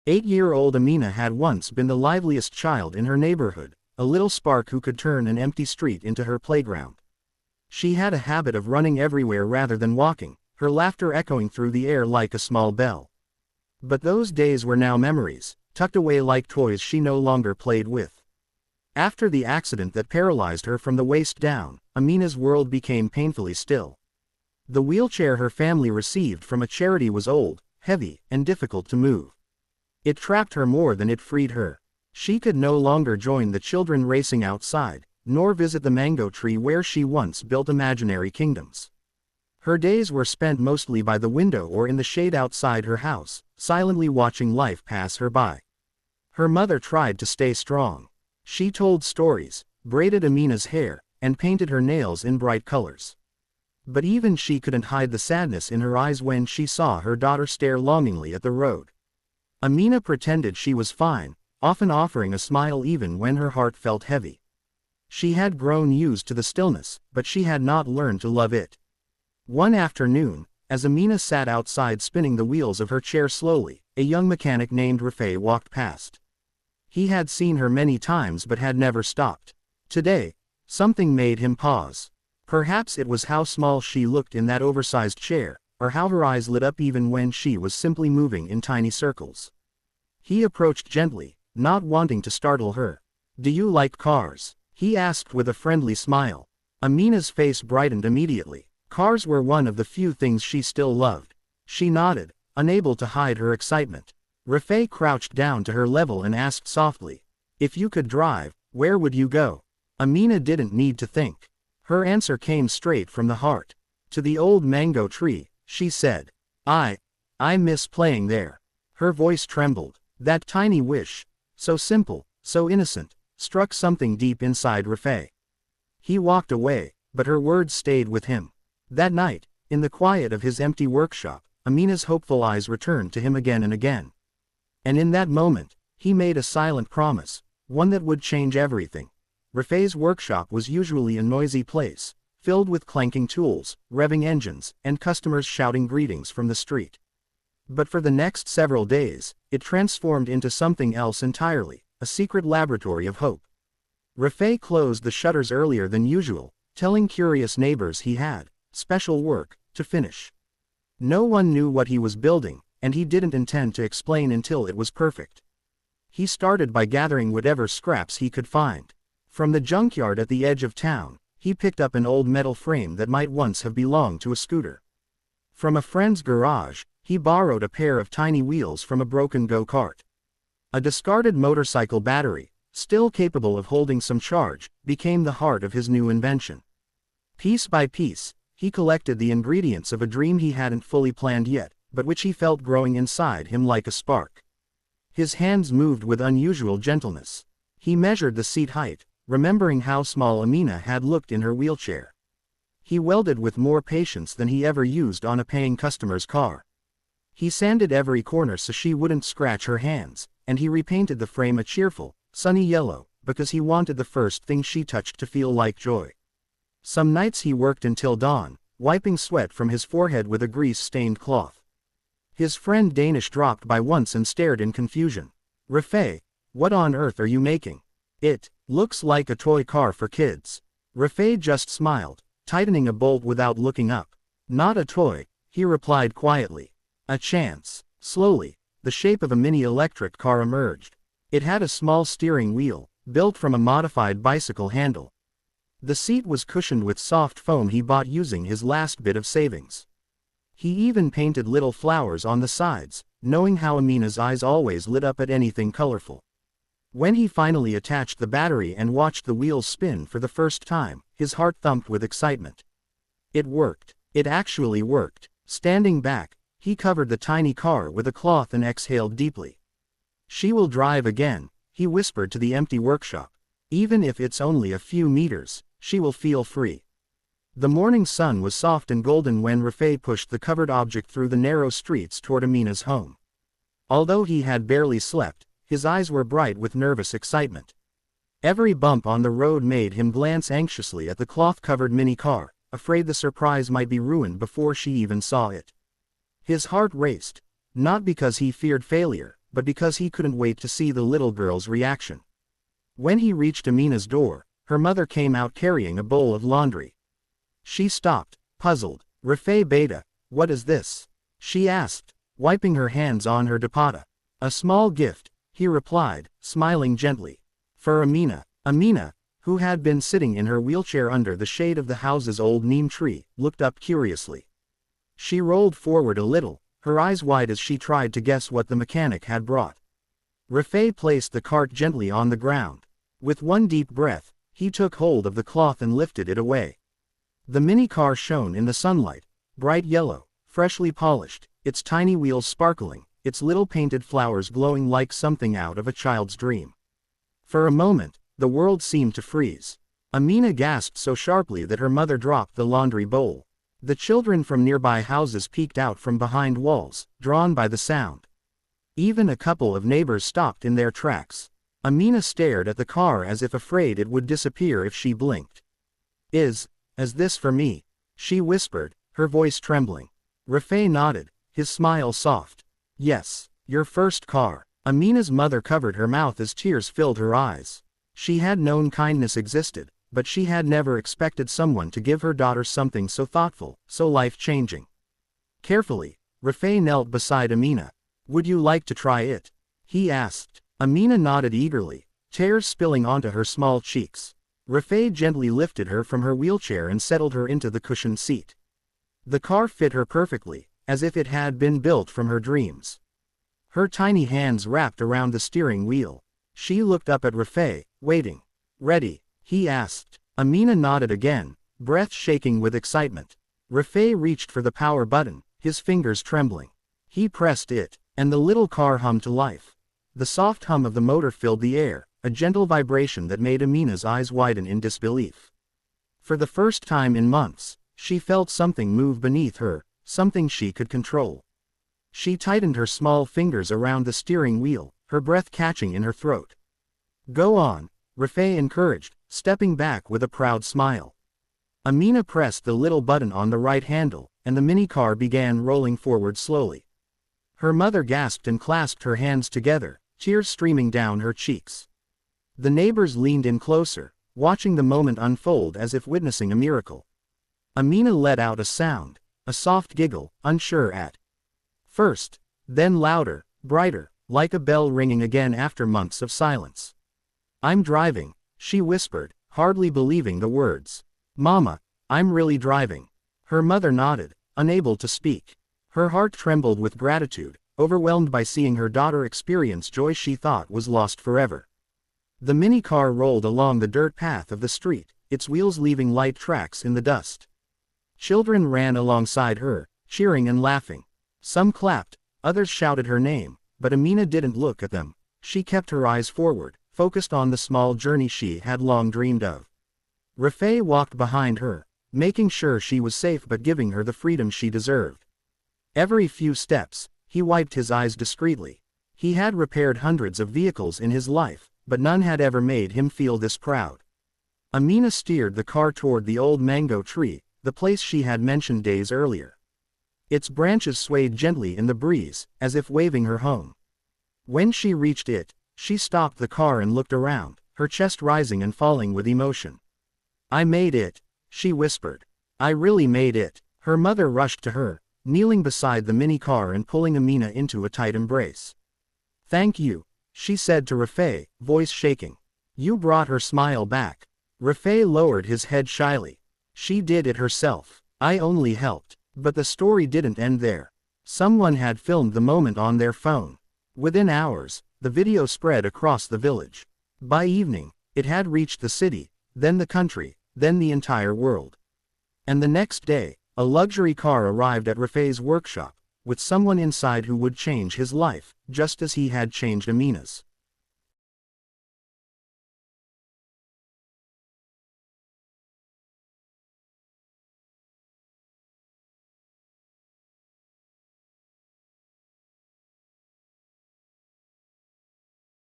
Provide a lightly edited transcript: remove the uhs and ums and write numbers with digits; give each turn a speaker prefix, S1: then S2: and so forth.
S1: 8-year-old Amina had once been the liveliest child in her neighborhood, a little spark who could turn an empty street into her playground. She had a habit of running everywhere rather than walking, her laughter echoing through the air like a small bell. But those days were now memories, tucked away like toys she no longer played with. After the accident that paralyzed her from the waist down, Amina's world became painfully still. The wheelchair her family received from a charity was old, heavy, and difficult to move. It trapped her more than it freed her. She could no longer join the children racing outside, nor visit the mango tree where she once built imaginary kingdoms. Her days were spent mostly by the window or in the shade outside her house, silently watching life pass her by. Her mother tried to stay strong. She told stories, braided Amina's hair, and painted her nails in bright colors. But even she couldn't hide the sadness in her eyes when she saw her daughter stare longingly at the road. Amina pretended she was fine, often offering a smile even when her heart felt heavy. She had grown used to the stillness, but she had not learned to love it. One afternoon, as Amina sat outside spinning the wheels of her chair slowly, a young mechanic named Rafay walked past. He had seen her many times but had never stopped. Today, something made him pause. Perhaps it was how small she looked in that oversized chair, or how her eyes lit up even when she was simply moving in tiny circles. He approached gently, not wanting to startle her. "Do you like cars?" he asked with a friendly smile. Amina's face brightened immediately. Cars were one of the few things she still loved. She nodded, unable to hide her excitement. Rafay crouched down to her level and asked softly, "If you could drive, where would you go?" Amina didn't need to think. Her answer came straight from the heart. "To the old mango tree," she said. I miss playing there." Her voice trembled. That tiny wish, so simple, so innocent, struck something deep inside Rafay. He walked away, but her words stayed with him. That night, in the quiet of his empty workshop, Amina's hopeful eyes returned to him again and again. And in that moment, he made a silent promise, one that would change everything. Rafay's workshop was usually a noisy place, filled with clanking tools, revving engines, and customers shouting greetings from the street. But for the next several days, it transformed into something else entirely, a secret laboratory of hope. Rafay closed the shutters earlier than usual, telling curious neighbors he had special work to finish. No one knew what he was building, and he didn't intend to explain until it was perfect. He started by gathering whatever scraps he could find. From the junkyard at the edge of town, he picked up an old metal frame that might once have belonged to a scooter. From a friend's garage, he borrowed a pair of tiny wheels from a broken go-kart. A discarded motorcycle battery, still capable of holding some charge, became the heart of his new invention. Piece by piece, he collected the ingredients of a dream he hadn't fully planned yet, but which he felt growing inside him like a spark. His hands moved with unusual gentleness. He measured the seat height, remembering how small Amina had looked in her wheelchair. He welded with more patience than he ever used on a paying customer's car. He sanded every corner so she wouldn't scratch her hands, and he repainted the frame a cheerful, sunny yellow, because he wanted the first thing she touched to feel like joy. Some nights he worked until dawn, wiping sweat from his forehead with a grease-stained cloth. His friend Danish dropped by once and stared in confusion. "Rafay, what on earth are you making? It looks like a toy car for kids." Rafay just smiled, tightening a bolt without looking up. "Not a toy," he replied quietly. "A chance." Slowly, the shape of a mini electric car emerged. It had a small steering wheel, built from a modified bicycle handle. The seat was cushioned with soft foam he bought using his last bit of savings. He even painted little flowers on the sides, knowing how Amina's eyes always lit up at anything colorful. When he finally attached the battery and watched the wheels spin for the first time, his heart thumped with excitement. It worked. It actually worked. Standing back, he covered the tiny car with a cloth and exhaled deeply. "She will drive again," he whispered to the empty workshop. "Even if it's only a few meters, she will feel free." The morning sun was soft and golden when Rafay pushed the covered object through the narrow streets toward Amina's home. Although he had barely slept, his eyes were bright with nervous excitement. Every bump on the road made him glance anxiously at the cloth-covered mini car, afraid the surprise might be ruined before she even saw it. His heart raced, not because he feared failure, but because he couldn't wait to see the little girl's reaction. When he reached Amina's door, her mother came out carrying a bowl of laundry. She stopped, puzzled. "Rafay Beta, what is this?" she asked, wiping her hands on her dupatta. "A small gift," he replied, smiling gently. "For Amina." Amina, who had been sitting in her wheelchair under the shade of the house's old neem tree, looked up curiously. She rolled forward a little, her eyes wide as she tried to guess what the mechanic had brought. Rafay placed the cart gently on the ground. With one deep breath, he took hold of the cloth and lifted it away. The mini car shone in the sunlight, bright yellow, freshly polished, its tiny wheels sparkling, its little painted flowers glowing like something out of a child's dream. For a moment, the world seemed to freeze. Amina gasped so sharply that her mother dropped the laundry bowl. The children from nearby houses peeked out from behind walls, drawn by the sound. Even a couple of neighbors stopped in their tracks. Amina stared at the car as if afraid it would disappear if she blinked. Is this for me?" she whispered, her voice trembling. Rafay nodded, his smile soft. "Yes, your first car." Amina's mother covered her mouth as tears filled her eyes. She had known kindness existed, but she had never expected someone to give her daughter something so thoughtful, so life-changing. Carefully, Rafay knelt beside Amina. "Would you like to try it?" he asked. Amina nodded eagerly, tears spilling onto her small cheeks. Rafay gently lifted her from her wheelchair and settled her into the cushioned seat. The car fit her perfectly, as if it had been built from her dreams. Her tiny hands wrapped around the steering wheel. She looked up at Rafay, waiting. "Ready?" he asked. Amina nodded again, breath shaking with excitement. Rafay reached for the power button, his fingers trembling. He pressed it, and the little car hummed to life. The soft hum of the motor filled the air, a gentle vibration that made Amina's eyes widen in disbelief. For the first time in months, she felt something move beneath her, something she could control. She tightened her small fingers around the steering wheel, her breath catching in her throat. "Go on," Rafay encouraged, stepping back with a proud smile. Amina pressed the little button on the right handle, and the mini car began rolling forward slowly. Her mother gasped and clasped her hands together, tears streaming down her cheeks. The neighbors leaned in closer, watching the moment unfold as if witnessing a miracle. Amina let out a sound, a soft giggle, unsure at first, then louder, brighter, like a bell ringing again after months of silence. "I'm driving," she whispered, hardly believing the words. "Mama, I'm really driving." Her mother nodded, unable to speak. Her heart trembled with gratitude, overwhelmed by seeing her daughter experience joy she thought was lost forever. The mini car rolled along the dirt path of the street, its wheels leaving light tracks in the dust. Children ran alongside her, cheering and laughing. Some clapped, others shouted her name, but Amina didn't look at them. She kept her eyes forward, focused on the small journey she had long dreamed of. Rafay walked behind her, making sure she was safe but giving her the freedom she deserved. Every few steps, he wiped his eyes discreetly. He had repaired hundreds of vehicles in his life, but none had ever made him feel this proud. Amina steered the car toward the old mango tree, the place she had mentioned days earlier. Its branches swayed gently in the breeze, as if waving her home. When she reached it, she stopped the car and looked around, her chest rising and falling with emotion. "I made it," she whispered. "I really made it." Her mother rushed to her, kneeling beside the mini car and pulling Amina into a tight embrace. "Thank you," she said to Rafay, voice shaking. "You brought her smile back." Rafay lowered his head shyly. "She did it herself. I only helped." But the story didn't end there. Someone had filmed the moment on their phone. Within hours, the video spread across the village. By evening, it had reached the city, then the country, then the entire world. And the next day, a luxury car arrived at Rafay's workshop, with someone inside who would change his life, just as he had changed Amina's.